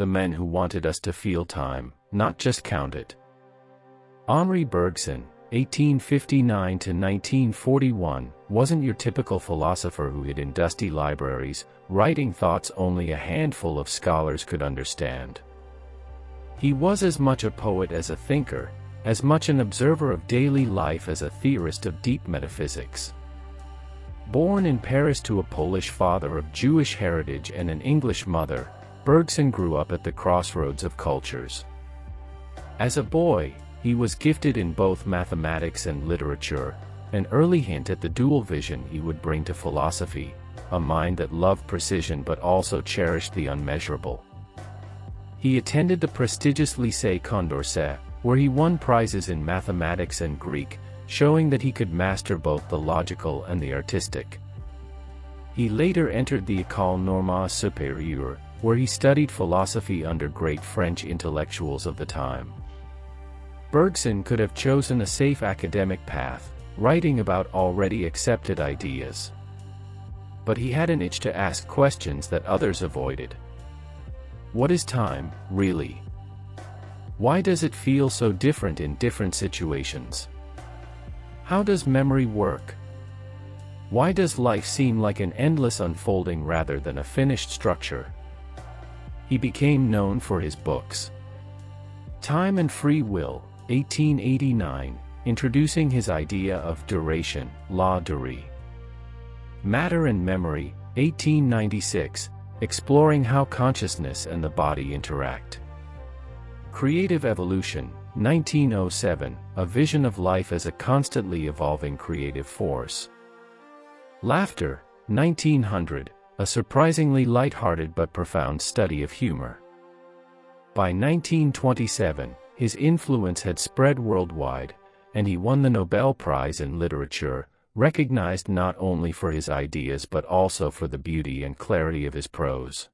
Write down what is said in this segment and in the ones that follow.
the men who wanted us to feel time, not just count it. Henri Bergson, 1859 to 1941, wasn't your typical philosopher who hid in dusty libraries, writing thoughts only a handful of scholars could understand. He was as much a poet as a thinker, as much an observer of daily life as a theorist of deep metaphysics. Born in Paris to a Polish father of Jewish heritage and an English mother, Bergson grew up at the crossroads of cultures. As a boy, he was gifted in both mathematics and literature, an early hint at the dual vision he would bring to philosophy, a mind that loved precision but also cherished the unmeasurable. He attended the prestigious Lycée Condorcet, where he won prizes in mathematics and Greek, showing that he could master both the logical and the artistic. He later entered the École Normale Supérieure, where he studied philosophy under great French intellectuals of the time. Bergson could have chosen a safe academic path, writing about already accepted ideas. But he had an itch to ask questions that others avoided. What is time, really? Why does it feel so different in different situations? How does memory work? Why does life seem like an endless unfolding rather than a finished structure? He became known for his books. Time and Free Will, 1889, introducing his idea of duration, la durée. Matter and Memory, 1896, exploring how consciousness and the body interact. Creative Evolution, 1907, a vision of life as a constantly evolving creative force. Laughter, 1900, a surprisingly light-hearted but profound study of humor. By 1927, his influence had spread worldwide, and he won the Nobel Prize in Literature, recognized not only for his ideas but also for the beauty and clarity of his prose.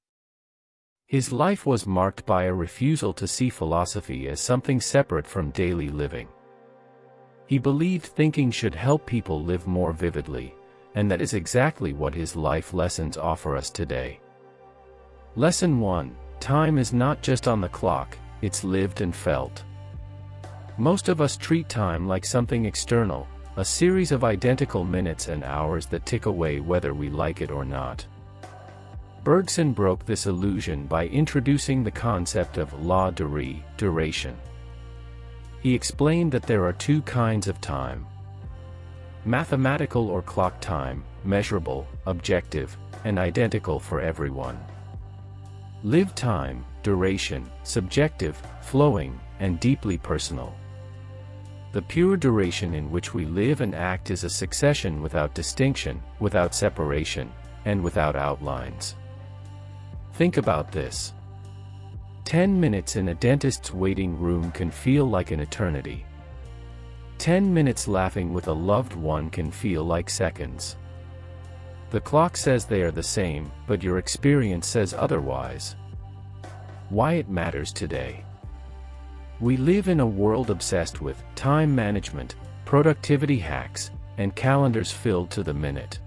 His life was marked by a refusal to see philosophy as something separate from daily living. He believed thinking should help people live more vividly, and that is exactly what his life lessons offer us today. Lesson 1: Time is not just on the clock, it's lived and felt. Most of us treat time like something external, a series of identical minutes and hours that tick away whether we like it or not. Bergson broke this illusion by introducing the concept of la durée, duration. He explained that there are two kinds of time: mathematical or clock time, measurable, objective, and identical for everyone. Lived time, duration, subjective, flowing, and deeply personal. The pure duration in which we live and act is a succession without distinction, without separation, and without outlines. Think about this. 10 minutes in a dentist's waiting room can feel like an eternity. 10 minutes laughing with a loved one can feel like seconds. The clock says they are the same, but your experience says otherwise. Why it matters today. We live in a world obsessed with time management, productivity hacks, and calendars filled to the minute.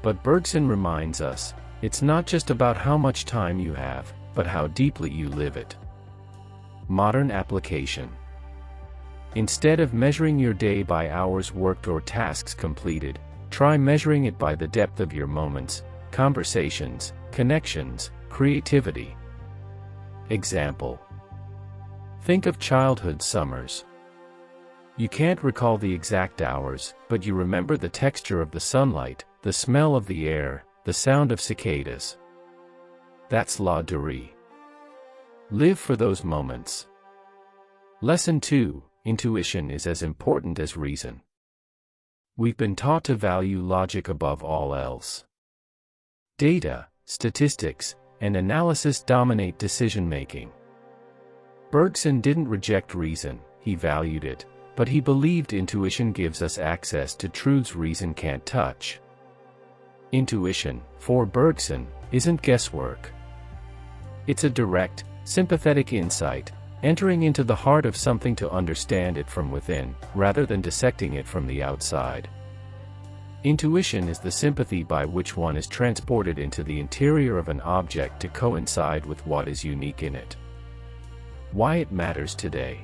But Bergson reminds us, it's not just about how much time you have, but how deeply you live it. Modern application. Instead of measuring your day by hours worked or tasks completed, try measuring it by the depth of your moments, conversations, connections, creativity. Example. Think of childhood summers. You can't recall the exact hours, but you remember the texture of the sunlight, the smell of the air, the sound of cicadas. That's la durée. Live for those moments. Lesson 2: Intuition is as important as reason. We've been taught to value logic above all else. Data, statistics, and analysis dominate decision-making. Bergson didn't reject reason, he valued it, but he believed intuition gives us access to truths reason can't touch. Intuition, for Bergson, isn't guesswork. It's a direct, sympathetic insight, entering into the heart of something to understand it from within, rather than dissecting it from the outside. Intuition is the sympathy by which one is transported into the interior of an object to coincide with what is unique in it. Why it matters today.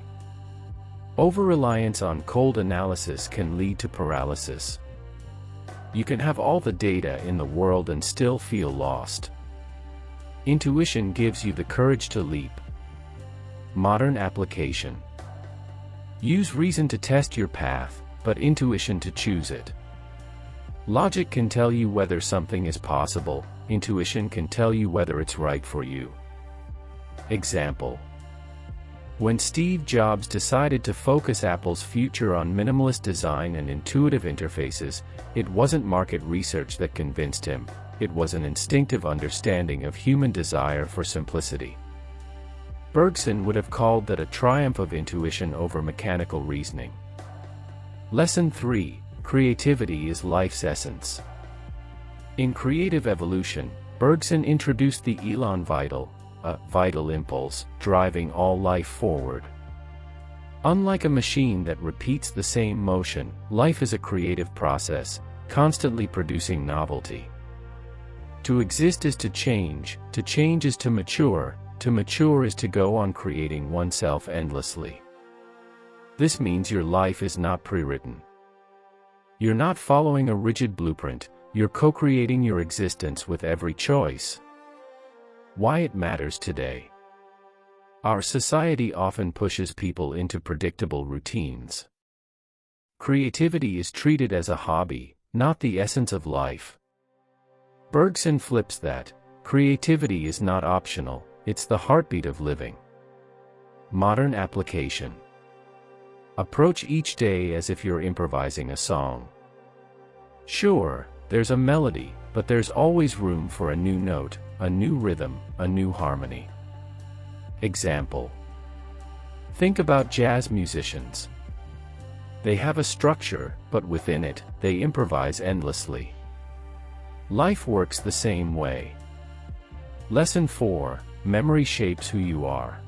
Over-reliance on cold analysis can lead to paralysis. You can have all the data in the world and still feel lost. Intuition gives you the courage to leap. Modern application. Use reason to test your path, but intuition to choose it. Logic can tell you whether something is possible, intuition can tell you whether it's right for you. Example. When Steve Jobs decided to focus Apple's future on minimalist design and intuitive interfaces, it wasn't market research that convinced him, it was an instinctive understanding of human desire for simplicity. Bergson would have called that a triumph of intuition over mechanical reasoning. Lesson 3. Creativity is life's essence. In creative evolution, Bergson introduced the elan vital, a vital impulse, driving all life forward. Unlike a machine that repeats the same motion, life is a creative process, constantly producing novelty. To exist is to change is to mature is to go on creating oneself endlessly. This means your life is not pre-written. You're not following a rigid blueprint, you're co-creating your existence with every choice. Why it matters today. Our society often pushes people into predictable routines. Creativity is treated as a hobby, not the essence of life. Bergson flips that. Creativity is not optional, it's the heartbeat of living. Modern application. Approach each day as if you're improvising a song. Sure, there's a melody, but there's always room for a new note, a new rhythm, a new harmony. Example. Think about jazz musicians. They have a structure, but within it, they improvise endlessly. Life works the same way. Lesson 4. Memory shapes who you are.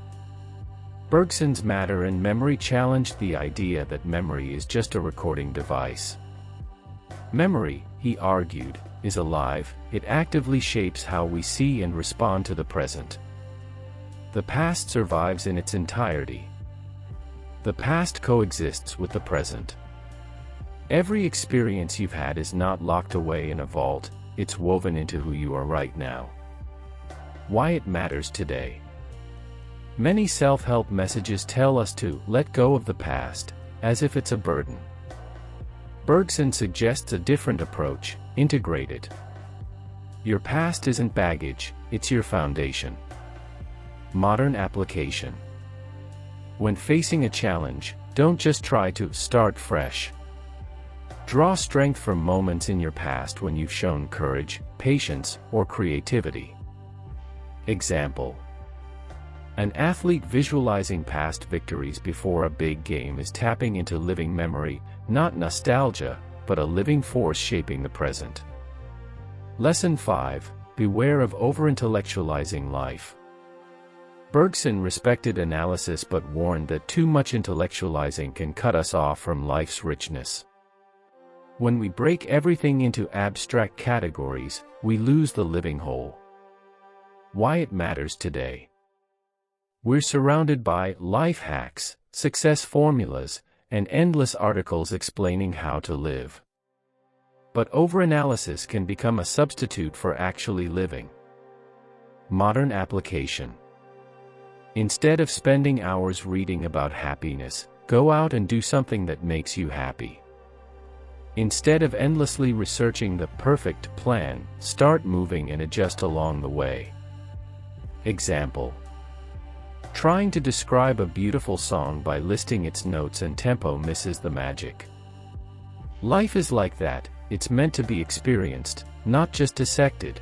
Bergson's Matter and Memory challenged the idea that memory is just a recording device. Memory, he argued, is alive, it actively shapes how we see and respond to the present. The past survives in its entirety. The past coexists with the present. Every experience you've had is not locked away in a vault, it's woven into who you are right now. Why it matters today. Many self-help messages tell us to let go of the past, as if it's a burden. Bergson suggests a different approach, integrate it. Your past isn't baggage, it's your foundation. Modern application. When facing a challenge, don't just try to start fresh. Draw strength from moments in your past when you've shown courage, patience, or creativity. Example. An athlete visualizing past victories before a big game is tapping into living memory, not nostalgia, but a living force shaping the present. Lesson 5. Beware of over-intellectualizing life. Bergson respected analysis but warned that too much intellectualizing can cut us off from life's richness. When we break everything into abstract categories, we lose the living whole. Why it matters today. We're surrounded by life hacks, success formulas, and endless articles explaining how to live. But overanalysis can become a substitute for actually living. Modern application. Instead of spending hours reading about happiness, go out and do something that makes you happy. Instead of endlessly researching the perfect plan, start moving and adjust along the way. Example. Trying to describe a beautiful song by listing its notes and tempo misses the magic. Life is like that, it's meant to be experienced, not just dissected.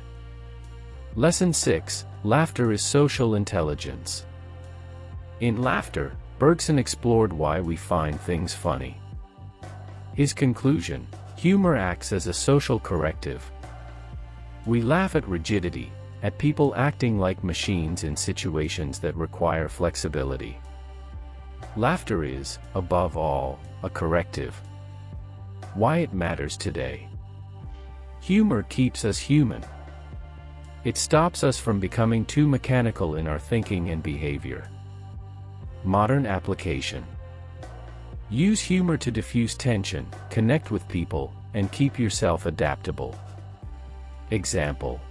Lesson 6. Laughter is social intelligence. In Laughter, Bergson explored why we find things funny. His conclusion: humor acts as a social corrective. We laugh at rigidity, at people acting like machines in situations that require flexibility. Laughter is, above all, a corrective. Why it matters today. Humor keeps us human. It stops us from becoming too mechanical in our thinking and behavior. Modern application. Use humor to diffuse tension, connect with people, and keep yourself adaptable. Example.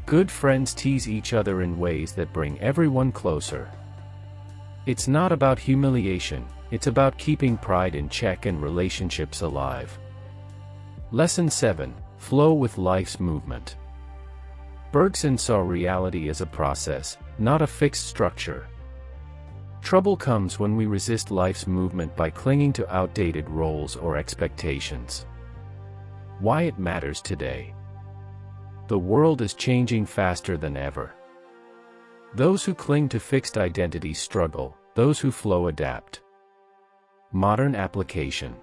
Good friends tease each other in ways that bring everyone closer. It's not about humiliation, it's about keeping pride in check and relationships alive. Lesson 7. Flow with life's movement. Bergson saw reality as a process, not a fixed structure. Trouble comes when we resist life's movement by clinging to outdated roles or expectations. Why it matters today. The world is changing faster than ever. Those who cling to fixed identities struggle, those who flow adapt. Modern application.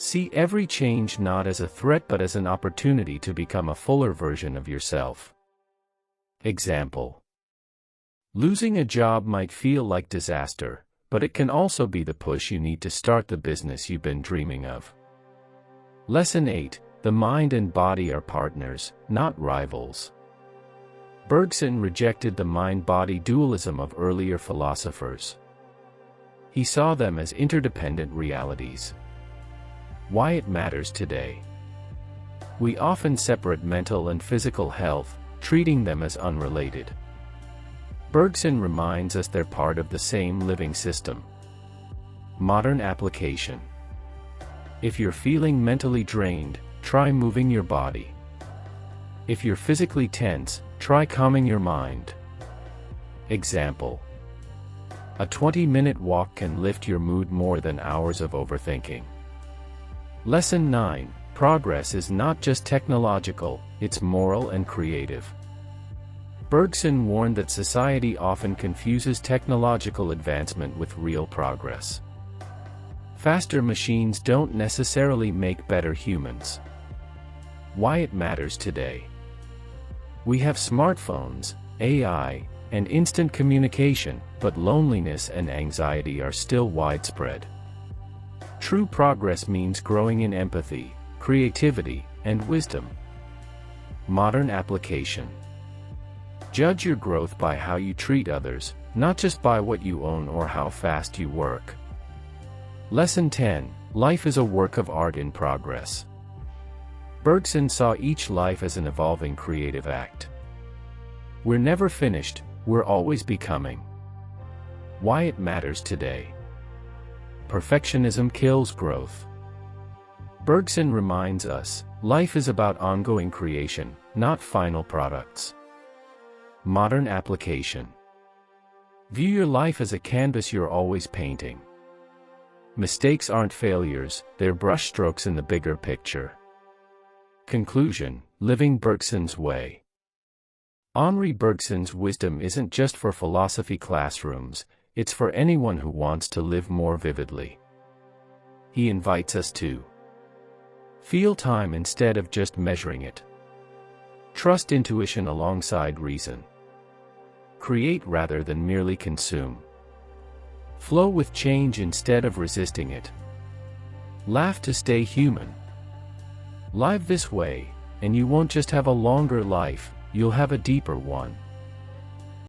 See every change not as a threat but as an opportunity to become a fuller version of yourself. Example. Losing a job might feel like disaster, but it can also be the push you need to start the business you've been dreaming of. Lesson 8. The mind and body are partners, not rivals. Bergson rejected the mind-body dualism of earlier philosophers. He saw them as interdependent realities. Why it matters today. We often separate mental and physical health, treating them as unrelated. Bergson reminds us they're part of the same living system. Modern application. If you're feeling mentally drained, try moving your body. If you're physically tense, try calming your mind. Example. A 20-minute walk can lift your mood more than hours of overthinking. Lesson 9. Progress is not just technological, it's moral and creative. Bergson warned that society often confuses technological advancement with real progress. Faster machines don't necessarily make better humans. Why it matters today. We have smartphones, AI, and instant communication, but loneliness and anxiety are still widespread. True progress means growing in empathy, creativity, and wisdom. Modern application. Judge your growth by how you treat others, not just by what you own or how fast you work. Lesson 10. Life is a work of art in progress. Bergson saw each life as an evolving creative act. We're never finished, we're always becoming. Why it matters today. Perfectionism kills growth. Bergson reminds us, life is about ongoing creation, not final products. Modern application. View your life as a canvas you're always painting. Mistakes aren't failures, they're brushstrokes in the bigger picture. Conclusion. Living Bergson's way. Henri Bergson's wisdom isn't just for philosophy classrooms, it's for anyone who wants to live more vividly. He invites us to feel time instead of just measuring it. Trust intuition alongside reason. Create rather than merely consume. Flow with change instead of resisting it. Laugh to stay human. Live this way, and you won't just have a longer life, you'll have a deeper one.